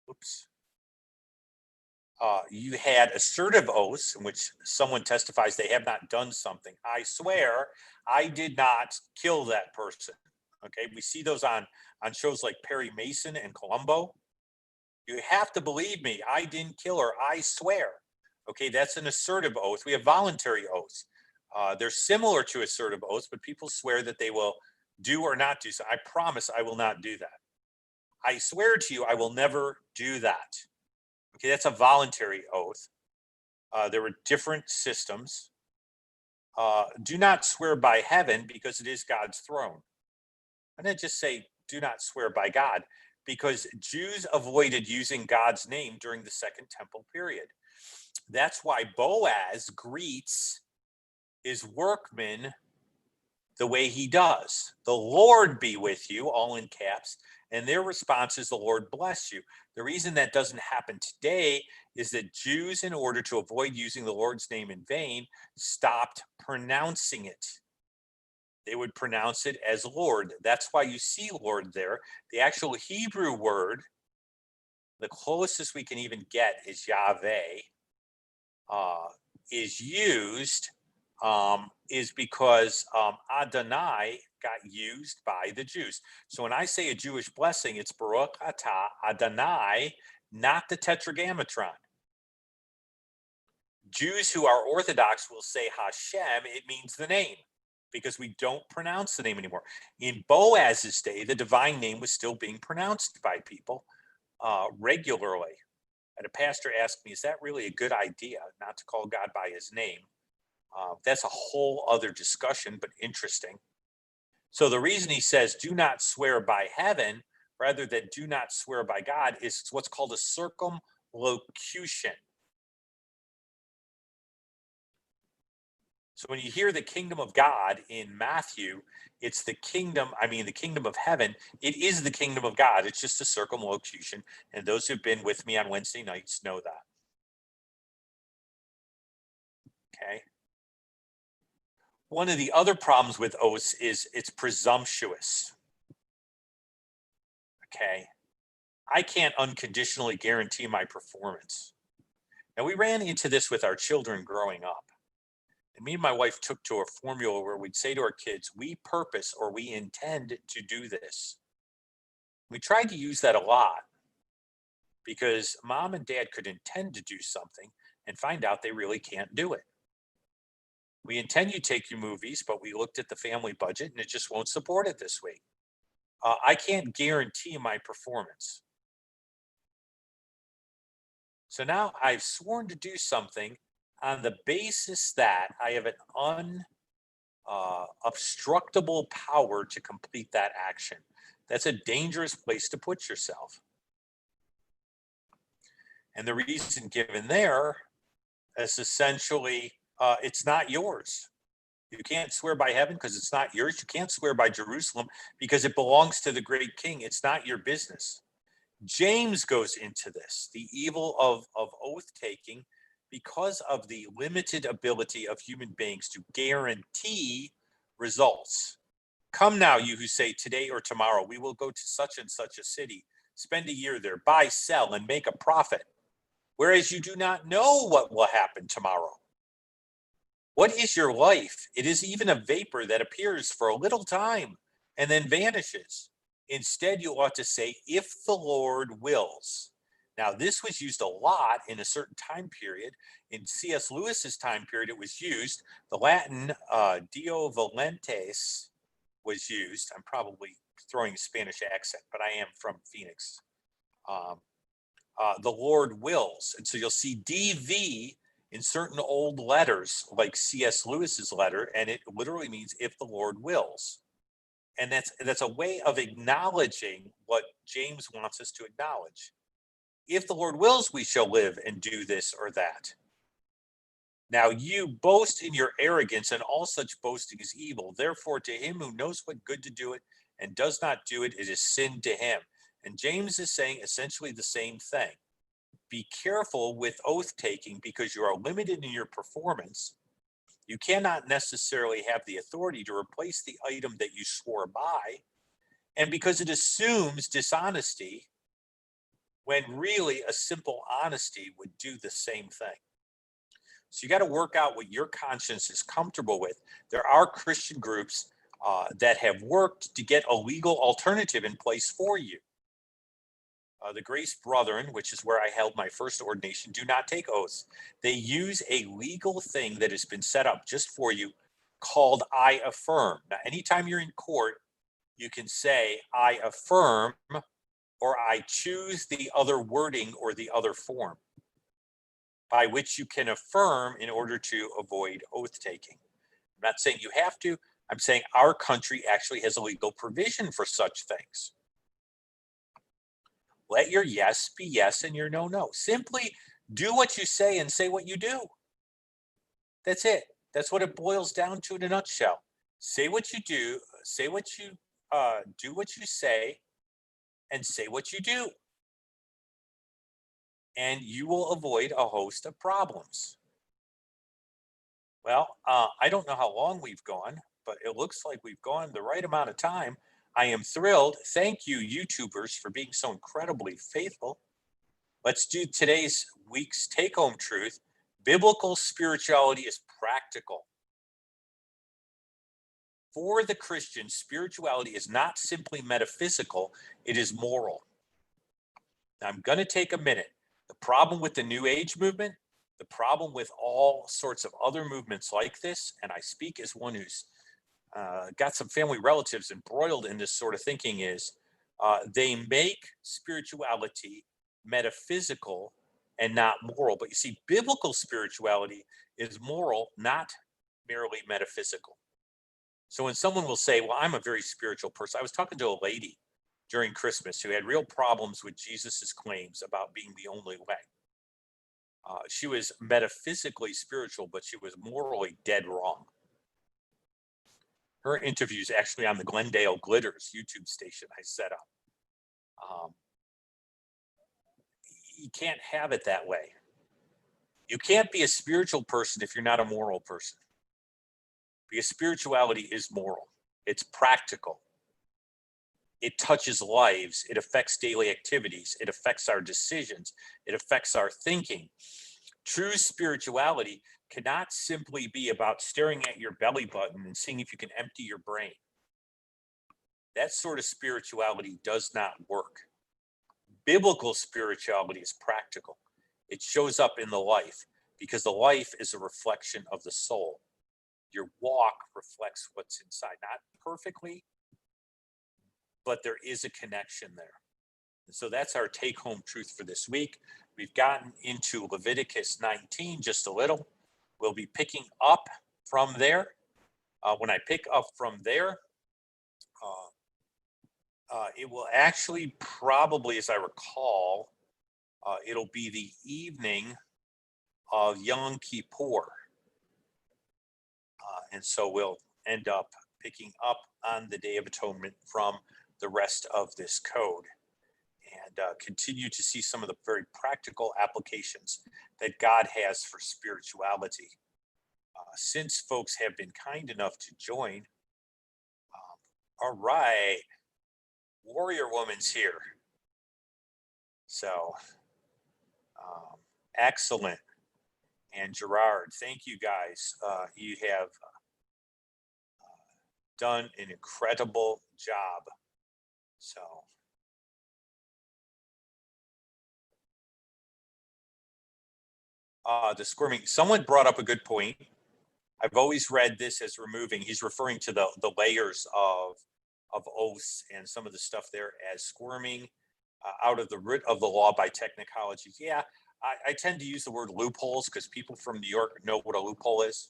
Oops. You had assertive oaths in which someone testifies they have not done something. I swear I did not kill that person. Okay, we see those on shows like Perry Mason and Columbo. You have to believe me, I didn't kill her, I swear. Okay, that's an assertive oath. We have voluntary oaths. They're similar to assertive oaths, but people swear that they will do or not do so. I promise I will not do that. I swear to you, I will never do that. Okay, that's a voluntary oath. There were different systems. Do not swear by heaven because it is God's throne. And then just say, do not swear by God, because Jews avoided using God's name during the Second Temple period. That's why Boaz greets his workmen the way he does. The Lord be with you, all in caps. And their response is, the Lord bless you. The reason that doesn't happen today is that Jews, in order to avoid using the Lord's name in vain, stopped pronouncing it. They would pronounce it as Lord. That's why you see Lord there. The actual Hebrew word, the closest we can even get is Yahweh, is used, is because Adonai got used by the Jews. So when I say a Jewish blessing, it's Baruch Atah Adonai, not the Tetragrammaton. Jews who are Orthodox will say Hashem, it means the name, because we don't pronounce the name anymore. In Boaz's day, the divine name was still being pronounced by people regularly. And a pastor asked me, is that really a good idea not to call God by his name? That's a whole other discussion, but interesting. So the reason he says, do not swear by heaven, rather than do not swear by God, is what's called a circumlocution. So when you hear the kingdom of God in Matthew, it's the kingdom of heaven. It is the kingdom of God. It's just a circumlocution. And those who've been with me on Wednesday nights know that. Okay. One of the other problems with oaths is it's presumptuous. Okay. I can't unconditionally guarantee my performance. Now, we ran into this with our children growing up. And me and my wife took to a formula where we'd say to our kids, we purpose or we intend to do this. We tried to use that a lot because mom and dad could intend to do something and find out they really can't do it. We intend you take your movies, but we looked at the family budget and it just won't support it this week. I can't guarantee my performance. So now I've sworn to do something on the basis that I have an unobstructable power to complete that action. That's a dangerous place to put yourself. And the reason given there is essentially, it's not yours. You can't swear by heaven because it's not yours. You can't swear by Jerusalem because it belongs to the great king. It's not your business. James goes into this, the evil of oath taking, because of the limited ability of human beings to guarantee results. Come now, you who say today or tomorrow, we will go to such and such a city, spend a year there, buy, sell, and make a profit. Whereas you do not know what will happen tomorrow. What is your life? It is even a vapor that appears for a little time and then vanishes. Instead, you ought to say, if the Lord wills. Now, this was used a lot in a certain time period. In C.S. Lewis's time period, it was used. The Latin Dio volentes was used. I'm probably throwing a Spanish accent, but I am from Phoenix. The Lord wills. And so you'll see DV in certain old letters, like C.S. Lewis's letter, and it literally means if the Lord wills. And that's a way of acknowledging what James wants us to acknowledge. If the Lord wills, we shall live and do this or that. Now you boast in your arrogance, and all such boasting is evil. Therefore, to him who knows what good to do it and does not do it, it is sin to him. And James is saying essentially the same thing. Be careful with oath taking, because you are limited in your performance. You cannot necessarily have the authority to replace the item that you swore by, and because it assumes dishonesty, when really a simple honesty would do the same thing. So you got to work out what your conscience is comfortable with. There are Christian groups that have worked to get a legal alternative in place for you. The Grace Brethren, which is where I held my first ordination, do not take oaths. They use a legal thing that has been set up just for you called I affirm. Now, anytime you're in court, you can say I affirm, or I choose the other wording or the other form by which you can affirm in order to avoid oath taking. I'm not saying you have to. I'm saying our country actually has a legal provision for such things. Let your yes be yes and your no, no. Simply do what you say and say what you do. That's it. That's what it boils down to in a nutshell. Say what you do, say what you do what you say, and say what you do. And you will avoid a host of problems. Well, I don't know how long we've gone, but it looks like we've gone the right amount of time. I am thrilled. Thank you, YouTubers, for being so incredibly faithful. Let's do today's week's take-home truth. Biblical spirituality is practical. For the Christian, spirituality is not simply metaphysical, it is moral. Now, I'm going to take a minute. The problem with the New Age movement, the problem with all sorts of other movements like this, and I speak as one who's got some family relatives embroiled in this sort of thinking, is they make spirituality metaphysical and not moral. But you see, biblical spirituality is moral, not merely metaphysical. So when someone will say, well, I'm a very spiritual person. I was talking to a lady during Christmas who had real problems with Jesus's claims about being the only way. She was metaphysically spiritual, but she was morally dead wrong. Her interview is actually on the Glendale Glitters YouTube station I set up. You can't have it that way. You can't be a spiritual person if you're not a moral person. Because spirituality is moral. It's practical. It touches lives. It affects daily activities. It affects our decisions. It affects our thinking. True spirituality cannot simply be about staring at your belly button and seeing if you can empty your brain. That sort of spirituality does not work. Biblical spirituality is practical. It shows up in the life because the life is a reflection of the soul. Your walk reflects what's inside, not perfectly, but there is a connection there. And so that's our take-home truth for this week. We've gotten into Leviticus 19 just a little. We'll be picking up from there. When I pick up from there, it will actually probably, as I recall, it'll be the evening of Yom Kippur. And so we'll end up picking up on the Day of Atonement from the rest of this code and continue to see some of the very practical applications that God has for spirituality. Since folks have been kind enough to join, all right, Warrior Woman's here. So, excellent. And Gerard, thank you guys. You have done an incredible job. So, the squirming, someone brought up a good point. I've always read this as removing, he's referring to the layers of oaths and some of the stuff there as squirming out of the root of the law by technicology. Yeah, I tend to use the word loopholes because people from New York know what a loophole is.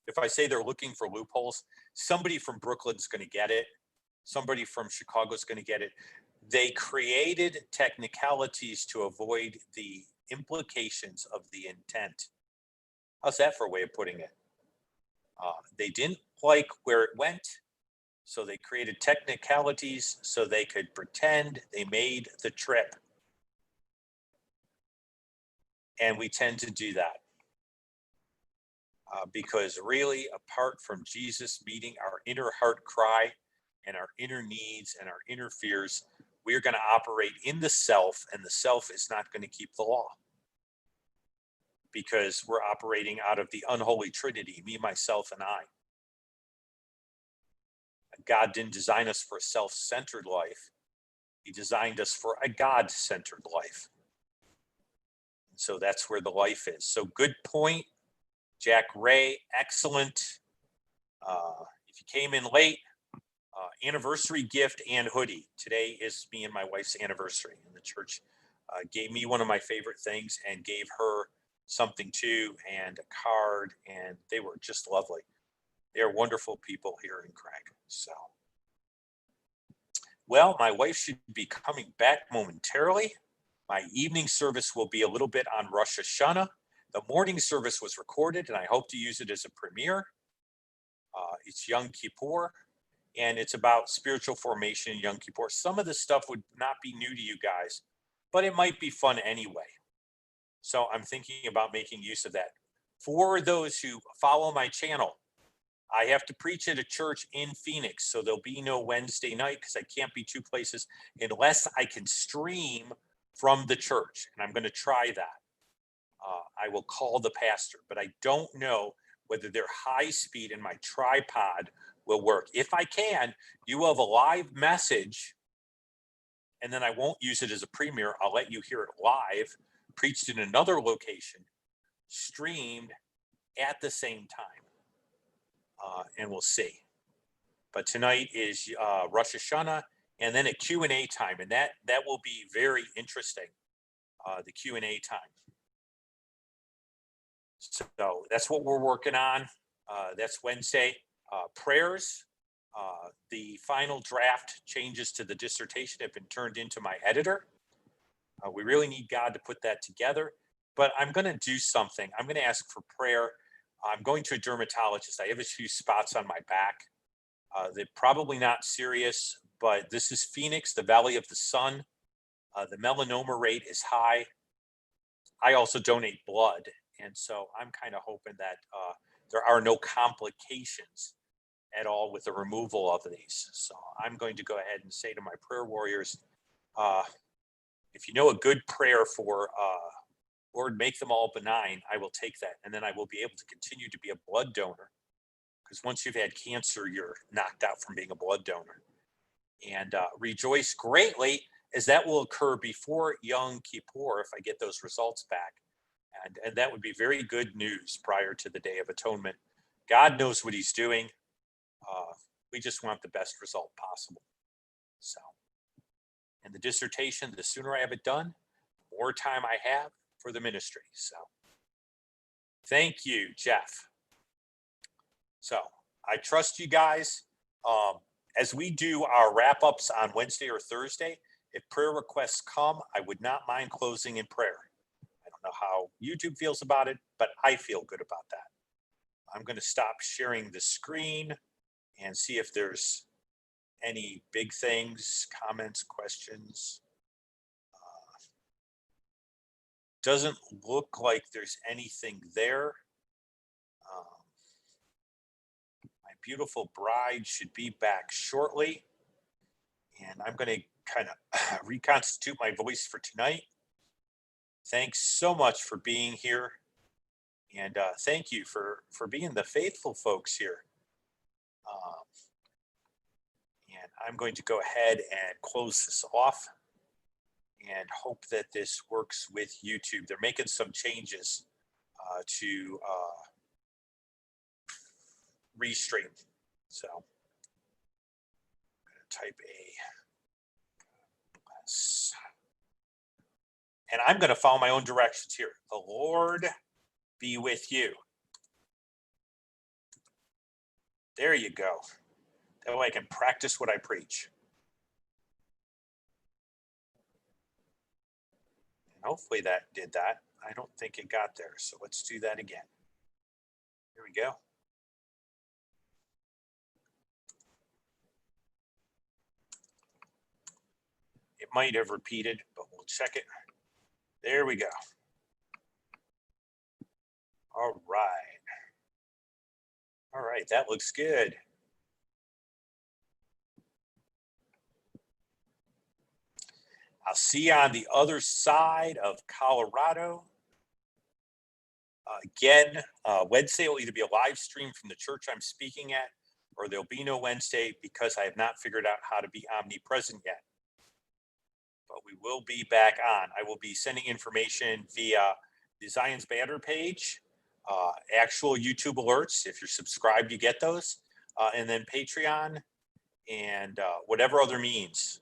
If I say they're looking for loopholes, somebody from Brooklyn's going to get it. Somebody from Chicago's going to get it. They created technicalities to avoid the implications of the intent. How's that for a way of putting it? They didn't like where it went, so they created technicalities so they could pretend they made the trip. And we tend to do that. Because really, apart from Jesus meeting our inner heart cry and our inner needs and our inner fears, we are going to operate in the self, and the self is not going to keep the law. Because we're operating out of the unholy trinity, me, myself, and I. God didn't design us for a self-centered life. He designed us for a God-centered life. And so that's where the life is. So good point, Jack Ray, excellent. If you came in late, anniversary gift and hoodie. Today is me and my wife's anniversary. And the church gave me one of my favorite things and gave her something too, and a card, and they were just lovely. They're wonderful people here in Craig. So, well, my wife should be coming back momentarily. My evening service will be a little bit on Rosh Hashanah. The morning service was recorded, and I hope to use it as a premiere. It's Yom Kippur, and it's about spiritual formation in Yom Kippur. Some of this stuff would not be new to you guys, but it might be fun anyway. So I'm thinking about making use of that. For those who follow my channel, I have to preach at a church in Phoenix, so there'll be no Wednesday night because I can't be two places unless I can stream from the church, and I'm going to try that. I will call the pastor, but I don't know whether their high speed and my tripod will work. If I can, you will have a live message, and then I won't use it as a premiere. I'll let you hear it live, preached in another location, streamed at the same time. And we'll see. But tonight is Rosh Hashanah, and then a Q&A time, and that will be very interesting, the Q&A time. So that's what we're working on. That's Wednesday. Prayers, the final draft changes to the dissertation have been turned into my editor. We really need God to put that together, but I'm going to do something. I'm going to ask for prayer. I'm going to a dermatologist. I have a few spots on my back. They're probably not serious, but this is Phoenix, the Valley of the Sun. The melanoma rate is high. I also donate blood, and so I'm kind of hoping that there are no complications at all with the removal of these. So I'm going to go ahead and say to my prayer warriors, if you know a good prayer for Lord, make them all benign, I will take that. And then I will be able to continue to be a blood donor. Because once you've had cancer, you're knocked out from being a blood donor. And rejoice greatly, as that will occur before Yom Kippur if I get those results back. And that would be very good news prior to the Day of Atonement. God knows what he's doing. We just want the best result possible. So, and the dissertation, the sooner I have it done, the more time I have for the ministry. So thank you, Jeff. So I trust you guys. As we do our wrap-ups on Wednesday or Thursday, if prayer requests come, I would not mind closing in prayer. I don't know how YouTube feels about it, but I feel good about that. I'm going to stop sharing the screen and see if there's any big things, comments, questions. Doesn't look like there's anything there. My beautiful bride should be back shortly. And I'm going to kind of reconstitute my voice for tonight. Thanks so much for being here. And thank you for being the faithful folks here. And I'm going to go ahead and close this off and hope that this works with YouTube. They're making some changes to restream. So I'm going to type a And I'm going to follow my own directions here. The Lord be with you. There you go. That way I can practice what I preach. And hopefully that did that. I don't think it got there. So let's do that again. Here we go. It might have repeated, but we'll check it. There we go. All right. All right, that looks good. I'll see you on the other side of Colorado. Again, Wednesday will either be a live stream from the church I'm speaking at, or there'll be no Wednesday because I have not figured out how to be omnipresent yet. But we will be back on. I will be sending information via the Zion's Banner page, actual YouTube alerts. If you're subscribed, you get those. And then Patreon and whatever other means.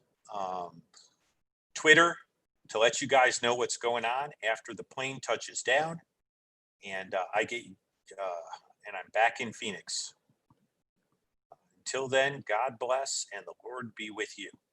Twitter to let you guys know what's going on after the plane touches down. And and I'm back in Phoenix. Until then, God bless and the Lord be with you.